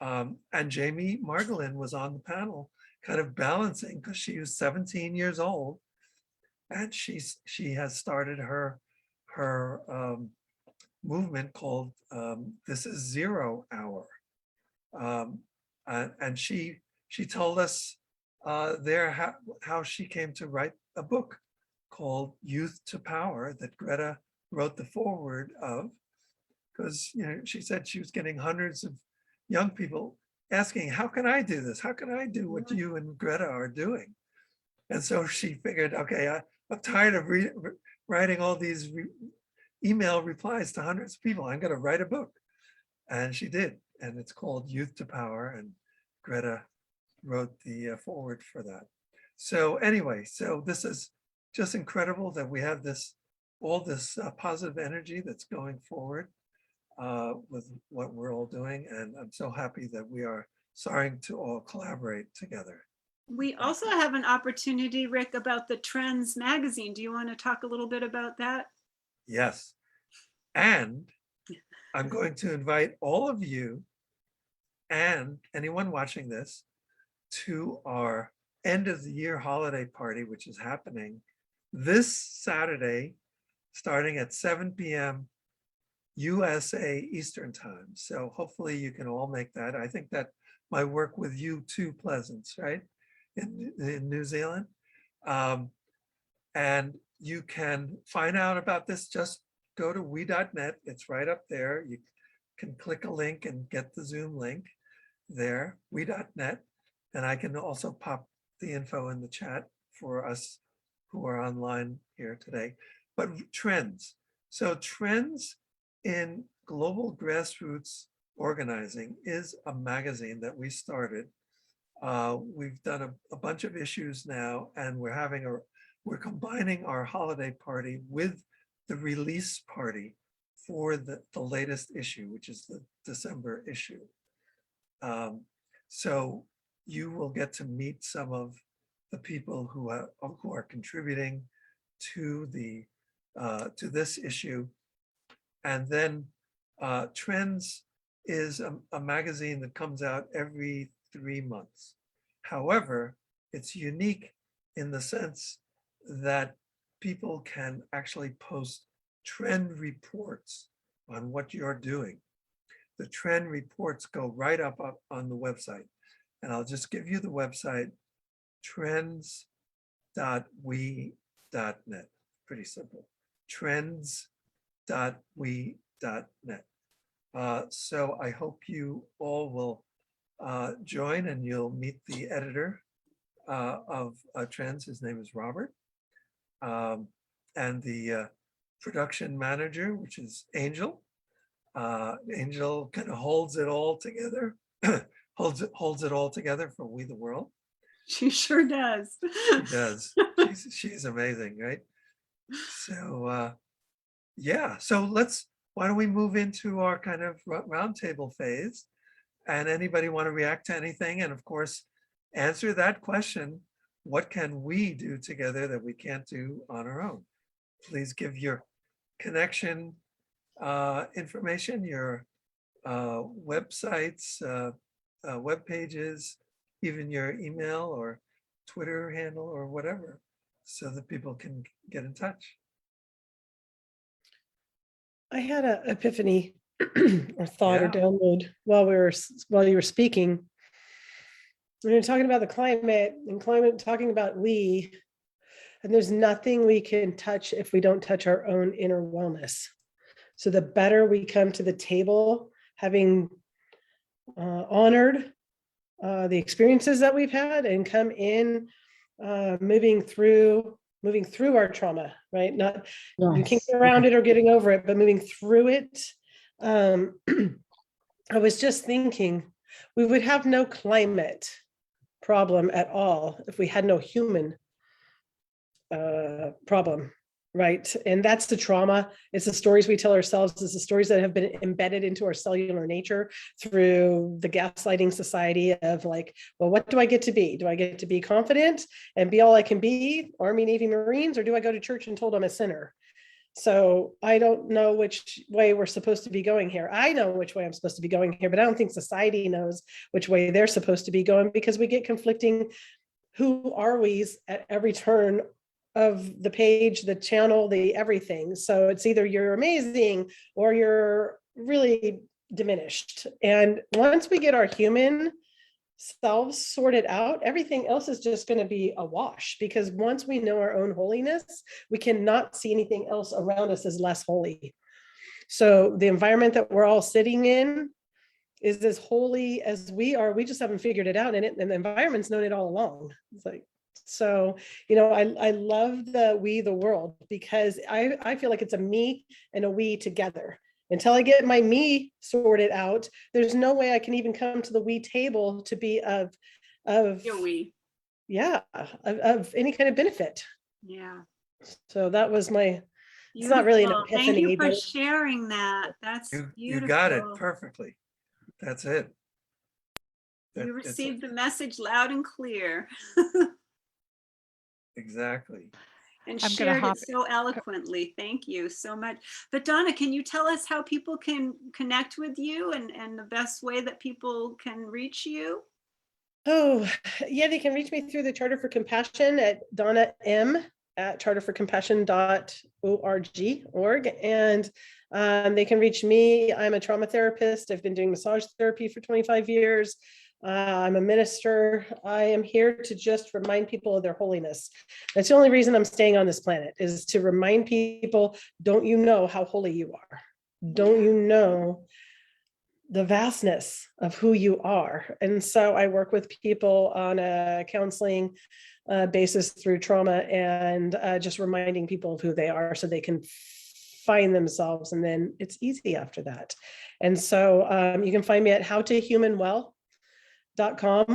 And Jamie Margolin was on the panel, kind of balancing, because she was 17 years old. And she has started her movement called This Is Zero Hour. And she told us there how she came to write a book called Youth to Power that Greta wrote the foreword of, because she said she was getting hundreds of young people asking, how can I do this? How can I do what you and Greta are doing? And so she figured, okay, I'm tired of writing all these email replies to hundreds of people. I'm going to write a book. And she did. And it's called Youth to Power. And Greta wrote the foreword for that. So anyway, so this is just incredible that we have all this positive energy that's going forward with what we're all doing. And I'm so happy that we are starting to all collaborate together. We also have an opportunity, Rick, about the Trends magazine. Do you want to talk a little bit about that? Yes. And I'm going to invite all of you and anyone watching this to our end of the year holiday party, which is happening this Saturday, starting at 7 p.m. USA Eastern Time. So hopefully you can all make that. I think that might work with you too, Pleasance, right? In New Zealand. And you can find out about this, just go to we.net. It's right up there. You can click a link and get the Zoom link there, we.net. And I can also pop the info in the chat for us who are online here today. But Trends. So Trends in Global Grassroots Organizing is a magazine that we started. We've done a bunch of issues now, and we're combining our holiday party with the release party for the latest issue, which is the December issue. So you will get to meet some of the people who are contributing to this issue. And then Trends is a magazine that comes out every 3 months. However, it's unique in the sense that people can actually post trend reports on what you're doing. The trend reports go right up on the website. And I'll just give you the website, trends.we.net. Pretty simple, trends.we.net. So I hope you all will join, and you'll meet the editor of Trends. His name is Robert. And the production manager, which is Angel. Angel kind of holds it all together, holds it all together for We the World. She sure does. She does. She's amazing, right? So yeah, so why don't we move into our kind of roundtable phase? And anybody want to react to anything? And of course, answer that question: what can we do together that we can't do on our own? Please give your connection information, your websites, web pages, even your email or Twitter handle or whatever, so that people can get in touch. I had an epiphany or thought or Yeah. download while you were speaking. We were talking about the climate and talking about we, and there's nothing we can touch if we don't touch our own inner wellness. So the better we come to the table, having honored the experiences that we've had and come in, moving through our trauma, right? Not kicking around it or getting over it, but moving through it. I was just thinking we would have no climate problem at all if we had no human problem, right? And that's the trauma. It's the stories we tell ourselves. It's the stories that have been embedded into our cellular nature through the gaslighting society of like, well, what do I get to be? Do I get to be confident and be all I can be, Army, Navy, Marines, or do I go to church and told I'm a sinner? So I don't know which way we're supposed to be going here. I know which way I'm supposed to be going here, but I don't think society knows which way they're supposed to be going, because we get conflicting who are we's at every turn of the page, the channel, the everything. So it's either you're amazing or you're really diminished. And once we get our human selves sorted out, everything else is just going to be a wash, because once we know our own holiness, we cannot see anything else around us as less holy. So the environment that we're all sitting in is as holy as we are. We just haven't figured it out, and the environment's known it all along. It's like, so, I love the world, because I feel like it's a me and a we together. Until I get my me sorted out, there's no way I can even come to the we table to be of any kind of benefit. Yeah. So that was it's not really an Beautiful. epiphany. Thank you for but sharing that. That's beautiful. You got it perfectly. That's it. You received the message loud and clear. Exactly. And I'm gonna shared hop- it so eloquently. Thank you so much. But Donna, can you tell us how people can connect with you and the best way that people can reach you? Oh, yeah, they can reach me through the Charter for Compassion at Donna M at charterforcompassion.org. And they can reach me. I'm a trauma therapist. I've been doing massage therapy for 25 years. I'm a minister. I am here to just remind people of their holiness. That's the only reason I'm staying on this planet, is to remind people, don't you know how holy you are? Don't you know the vastness of who you are? And so I work with people on a counseling basis through trauma, and just reminding people of who they are so they can find themselves, and then it's easy after that. And so you can find me at howtohumanwell.com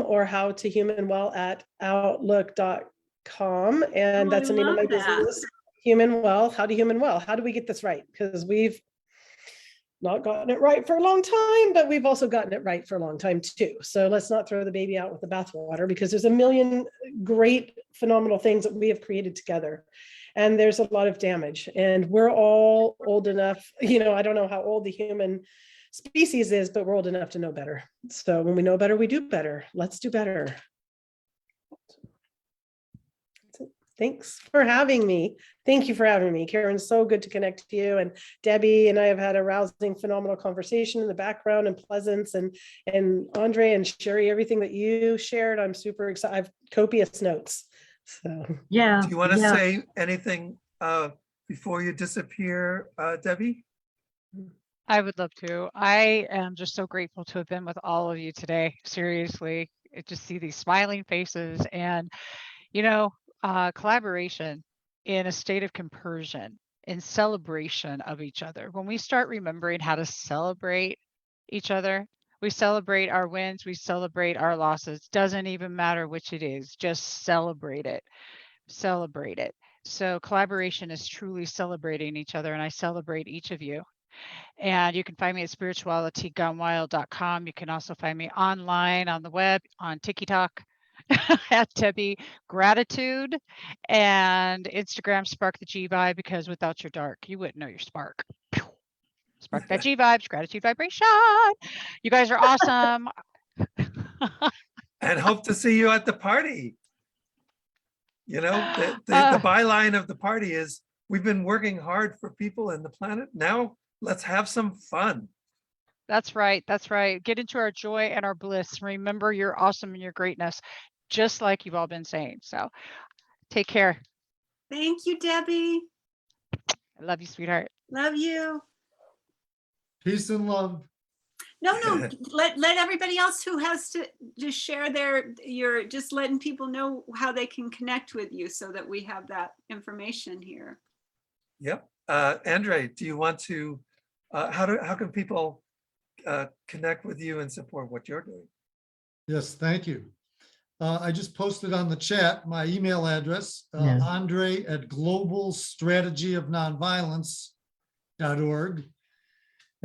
or howtohumanwell@outlook.com. And that's the name of my business, Human Well. How to Human Well? How do we get this right? Because we've not gotten it right for a long time, but we've also gotten it right for a long time too. So let's not throw the baby out with the bathwater, because there's a million great, phenomenal things that we have created together. And there's a lot of damage, and we're all old enough, I don't know how old the human species is, but we're old enough to know better. So when we know better, we do better. Let's do better. Thanks for having me. Thank you for having me, Karen. So good to connect to you. And Debbie and I have had a rousing, phenomenal conversation in the background, and Pleasance and Andre and Sherry, everything that you shared. I'm super excited. I have copious notes. So Yeah. Do you want to say anything before you disappear, Debbie? I would love to. I am just so grateful to have been with all of you today. Seriously, just see these smiling faces and, collaboration in a state of compersion, in celebration of each other. When we start remembering how to celebrate each other, we celebrate our wins, we celebrate our losses. Doesn't even matter which it is, just celebrate it. Celebrate it. So collaboration is truly celebrating each other, and I celebrate each of you. And you can find me at spiritualitygonewild.com. You can also find me online on the web, on TikTok at Debbie Gratitude, and Instagram Spark the G Vibe, because without your dark, you wouldn't know your spark. Spark that G vibes, gratitude vibration. You guys are awesome. And hope to see you at the party. You know, the byline of the party is, we've been working hard for people in the planet. Now let's have some fun. That's right. That's right. Get into our joy and our bliss. Remember your awesome and your greatness, just like you've all been saying. So take care. Thank you, Debbie. I love you, sweetheart. Love you. Peace and love. No, let everybody else who has to just share you're just letting people know how they can connect with you so that we have that information here. Yep. Andre, do you want to, how can people connect with you and support what you're doing? Yes, thank you. I just posted on the chat my email address, Yeah. andre@globalstrategyofnonviolence.org.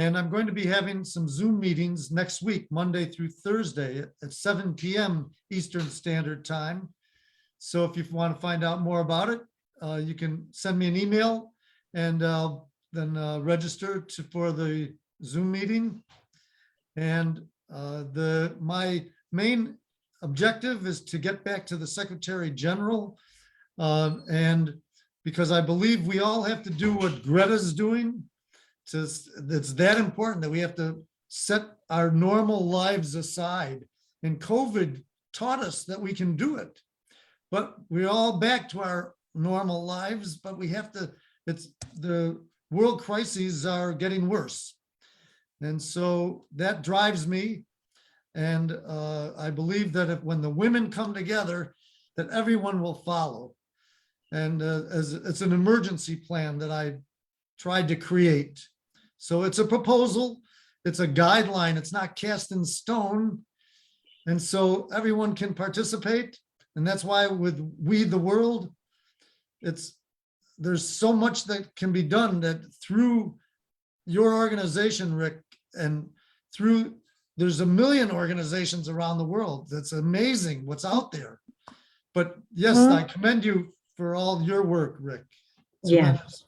And I'm going to be having some Zoom meetings next week, Monday through Thursday at 7 p.m. Eastern Standard Time. So if you want to find out more about it, you can send me an email and then register for the Zoom meeting. And my main objective is to get back to the Secretary General. And because I believe we all have to do what Greta's doing. It's that important that we have to set our normal lives aside. And COVID taught us that we can do it. But we're all back to our normal lives, but we have to, the world crises are getting worse. And so that drives me. And I believe that when the women come together, that everyone will follow. And as it's an emergency plan that I tried to create. So it's a proposal, it's a guideline, it's not cast in stone. And so everyone can participate. And that's why with We the World, there's so much that can be done that through your organization, Rick, and there's a million organizations around the world. That's amazing what's out there. But yes, I commend you for all your work, Rick. It's tremendous.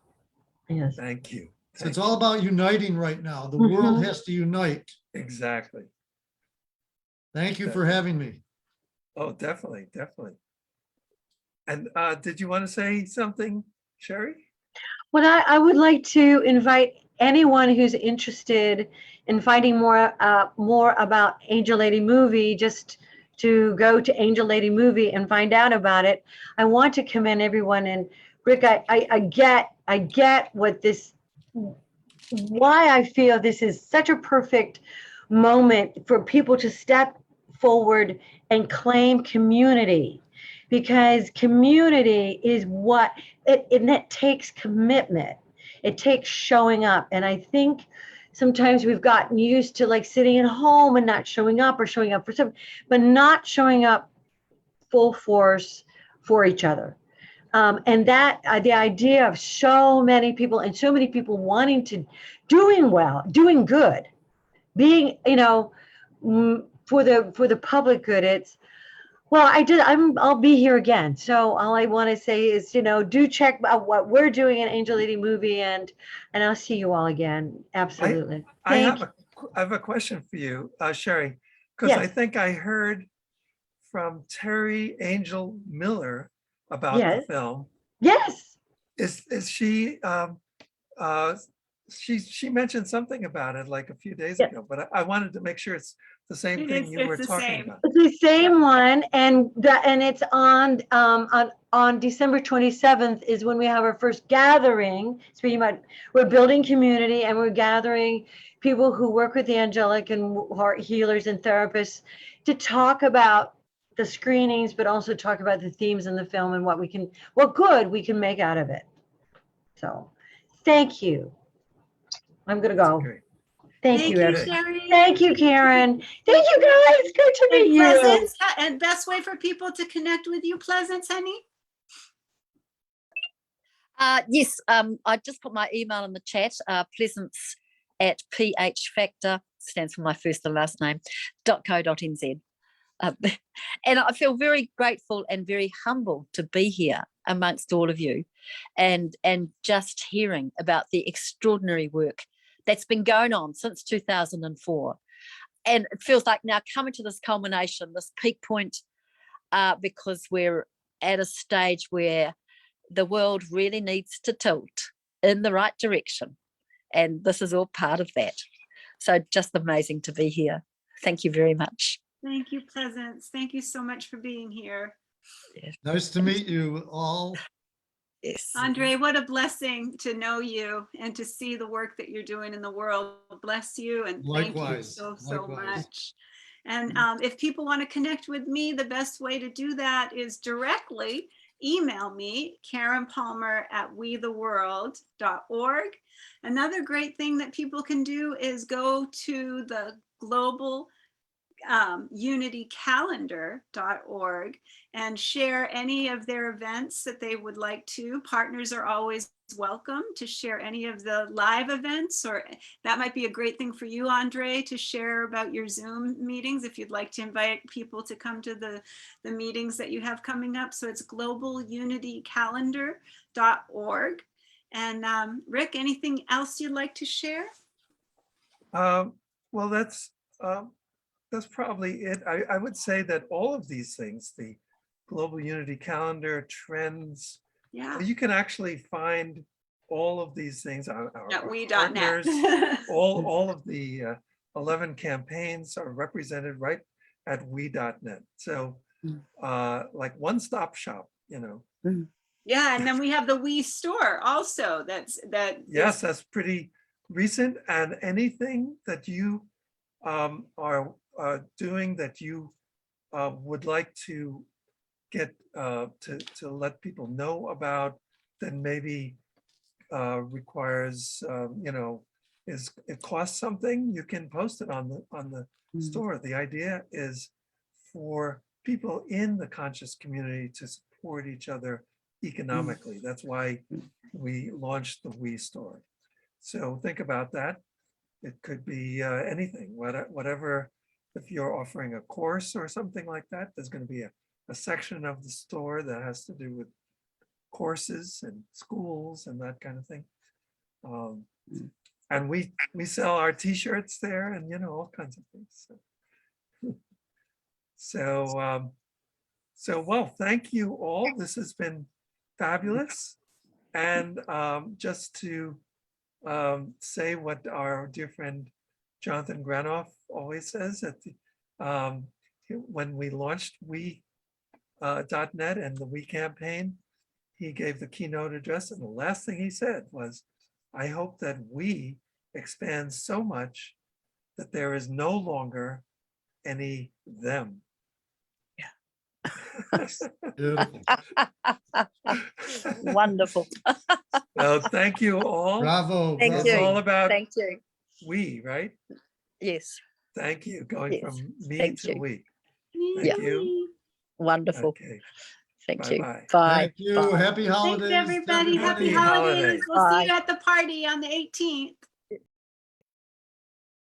Yes. Thank you. So it's all about uniting right now. The world has to unite. Exactly. Thank you for having me. Oh, definitely, definitely. And did you want to say something, Sherry? Well, I would like to invite anyone who's interested in finding more about Angel Lady Movie, just to go to Angel Lady Movie and find out about it. I want to commend everyone. And Rick, I get what this, why I feel this is such a perfect moment for people to step forward and claim community, because community is what it takes commitment. It takes showing up. And I think sometimes we've gotten used to like sitting at home and not showing up, or showing up for something, but not showing up full force for each other. And that the idea of so many people and so many people wanting to, doing well, doing good, being, for the public good. It's, well, I'll be here again. So all I want to say is, do check out what we're doing in Angel Lady Movie, and I'll see you all again. Absolutely. I have a question for you, Sherry, because I Yes. think I heard from Terry Angel Miller about the Yes. film. Yes. Is she she mentioned something about it like a few days Yeah. ago, but I wanted to make sure it's the same thing you were It's the talking same. about. It's the same one, and it's on on December 27th is when we have our first gathering. Speaking about, we're building community and we're gathering people who work with the angelic and heart healers and therapists to talk about the screenings, but also talk about the themes in the film and what good we can make out of it. So thank you. I'm gonna go. Great. Thank Thank you, you, everyone. Sherry. Thank you, Karen. Thank you, guys. Good to meet And you. Pleasance, and best way for people to connect with you, Pleasance, honey? Yes, I just put my email in the chat, pleasance at phfactor, stands for my first and last name, .co.nz. And I feel very grateful and very humble to be here amongst all of you and just hearing about the extraordinary work that's been going on since 2004. And it feels like now coming to this culmination, this peak point, because we're at a stage where the world really needs to tilt in the right direction. And this is all part of that. So just amazing to be here. Thank you very much. Thank you, Pleasance. Thank you so much for being here. Nice to meet you all. Yes. Andre, what a blessing to know you and to see the work that you're doing in the world. Bless you and thank you Likewise, so likewise. much. And if people want to connect with me, the best way to do that is directly email me, Karen Palmer at wetheworld.org. Another great thing that people can do is go to the global unitycalendar.org and share any of their events that they would like to. Partners are always welcome to share any of the live events, or that might be a great thing for you, Andre, to share about your Zoom meetings if you'd like to invite people to come to the meetings that you have coming up. So it's globalunitycalendar.org. And Rick, anything else you'd like to share? Well, that's probably it. I would say that all of these things, the Global Unity Calendar, trends, Yeah. you can actually find all of these things on our At we.net. partners. all of the 11 campaigns are represented right at we.net. So like one-stop shop, you know. Yeah, and then we have the We store also. Yes, that's pretty recent. And anything that you are doing that you would like to get to let people know about, then maybe requires it costs something, you can post it on the store. The idea is for people in the conscious community to support each other economically. That's why we launched the We store. So think about that. It could be anything, whatever. If you're offering a course or something like that, there's going to be a section of the store that has to do with courses and schools and that kind of thing. And we sell our t-shirts there and, all kinds of things. So well, thank you all. This has been fabulous. And just to say what our dear friend Jonathan Granoff always says at the when we launched we.net and the We campaign, he gave the keynote address, and the last thing he said was, I hope that we expand so much that there is no longer any them. Beautiful. Wonderful. Well, thank you all. Bravo. Thank It's you. all about Thank you. we, right? Yes. Thank you. Going Yes, from me thank to you. we. Yeah. Thank you. Wonderful. Okay. Thank you. Bye-bye. Bye. Thank you. Bye. Happy holidays. Thanks, everybody. Happy Happy holidays. holidays. We'll see Bye. you at the party on the 18th.